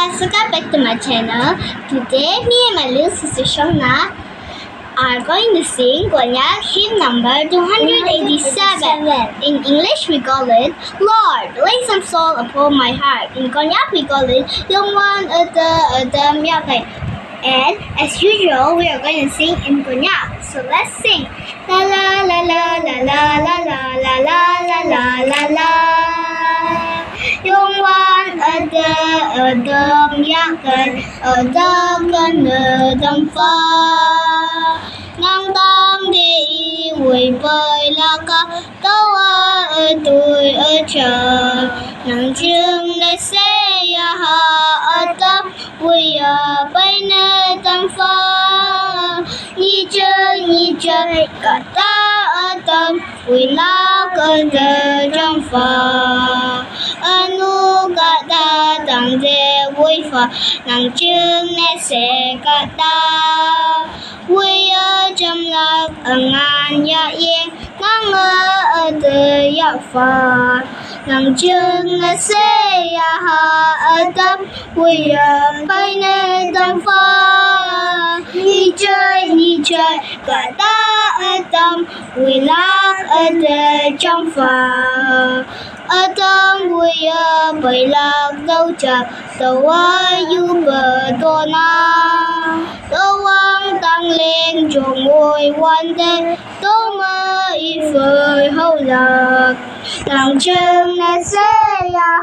guys, welcome back to my channel. Today, me and my little sister Shona are going to sing Konyak hymn number 287. In English, we call it Lord, lay some soul upon my heart. In Konyak, we call it Yongwan Myakay. And as usual, we are going to sing in Konyak. So let's sing. La la la la la la la la la la la la la. Yung one đơm giác gần đơm gần đơm pha ngang tam đi quỳ bơi la ca đâu ở tuổi ở chờ nắng trương để xe ya ha ở tâm quỳ ở bên nơi tâm pha nhị chơi cả ta ở tâm quỳ la gần trong pha anu kata tang de vui phật nàng chương nét sẽ kata vui ở trong lạc ở ngàn ya yên ngang ở từ ya phật nàng chương nét sẽ ya ha ở tâm vui ở bay nơi tâm phật đi chơi cả ta ở tâm vui lạc ở từ trong phật ở tâm vui bởi lạc đâu chờ đâu yêu bờ tô na đâu quang tăng lên chuồng ngồi quan tên đâu mơ y phơi hậu lạc nàng chân này sẽ ya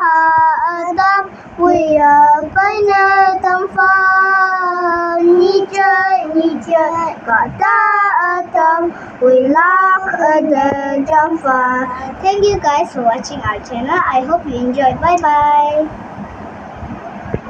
ở tâm vui bởi nơi tâm pha đi chơi cả ta ở tâm vui lạc ở trong pha. Thank you guys for watching our channel. I hope you enjoyed. Bye bye.